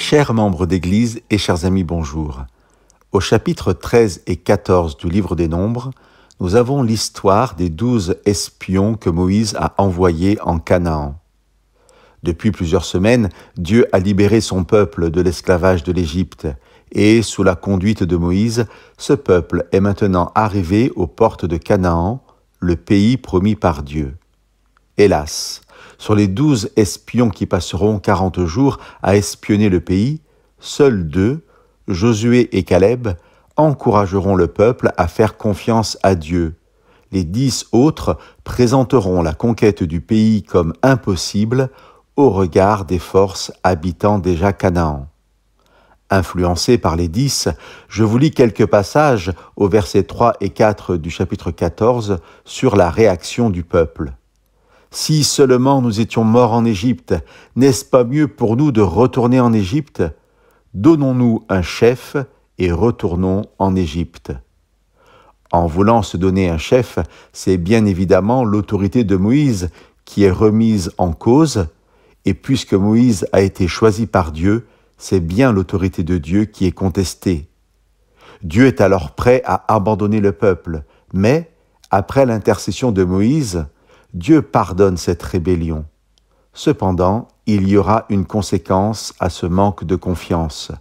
Chers membres d'Église et chers amis, bonjour. Au chapitre 13 et 14 du livre des Nombres, nous avons l'histoire des 12 espions que Moïse a envoyés en Canaan. Depuis plusieurs semaines, Dieu a libéré son peuple de l'esclavage de l'Égypte et, sous la conduite de Moïse, ce peuple est maintenant arrivé aux portes de Canaan, le pays promis par Dieu. Hélas, sur les 12 espions qui passeront 40 jours à espionner le pays, seuls 2, Josué et Caleb, encourageront le peuple à faire confiance à Dieu. Les 10 autres présenteront la conquête du pays comme impossible au regard des forces habitant déjà Canaan. Influencé par les 10, je vous lis quelques passages au versets 3 et 4 du chapitre 14 sur la réaction du peuple. « Si seulement nous étions morts en Égypte, n'est-ce pas mieux pour nous de retourner en Égypte ? Donnons-nous un chef et retournons en Égypte. » En voulant se donner un chef, c'est bien évidemment l'autorité de Moïse qui est remise en cause, et puisque Moïse a été choisi par Dieu, c'est bien l'autorité de Dieu qui est contestée. Dieu est alors prêt à abandonner le peuple, mais, après l'intercession de Moïse, Dieu pardonne cette rébellion. Cependant, il y aura une conséquence à ce manque de confiance.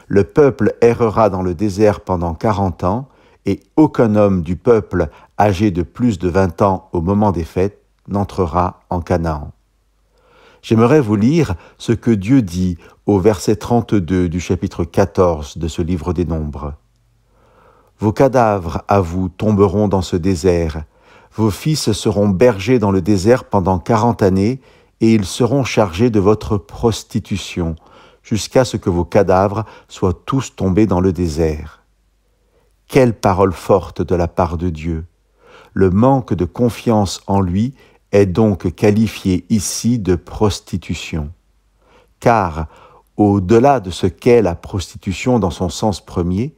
Le peuple errera dans le désert pendant 40 ans et aucun homme du peuple âgé de plus de 20 ans au moment des fêtes n'entrera en Canaan. J'aimerais vous lire ce que Dieu dit au verset 32 du chapitre 14 de ce livre des Nombres. « Vos cadavres à vous tomberont dans ce désert. Vos fils seront bergers dans le désert pendant 40 années et ils seront chargés de votre prostitution jusqu'à ce que vos cadavres soient tous tombés dans le désert. » Quelle parole forte de la part de Dieu! Le manque de confiance en lui est donc qualifié ici de prostitution. Car, au-delà de ce qu'est la prostitution dans son sens premier,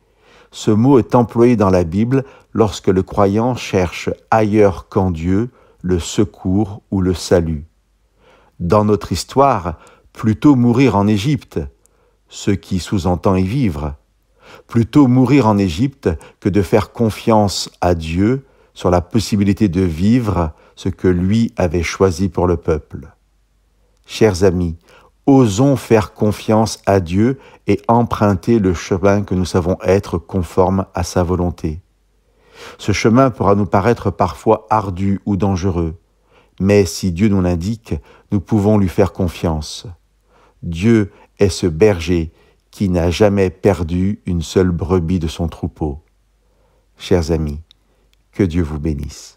ce mot est employé dans la Bible lorsque le croyant cherche ailleurs qu'en Dieu le secours ou le salut. Dans notre histoire, plutôt mourir en Égypte, ce qui sous-entend y vivre, plutôt mourir en Égypte que de faire confiance à Dieu sur la possibilité de vivre ce que lui avait choisi pour le peuple. Chers amis, osons faire confiance à Dieu et emprunter le chemin que nous savons être conforme à sa volonté. Ce chemin pourra nous paraître parfois ardu ou dangereux, mais si Dieu nous l'indique, nous pouvons lui faire confiance. Dieu est ce berger qui n'a jamais perdu une seule brebis de son troupeau. Chers amis, que Dieu vous bénisse.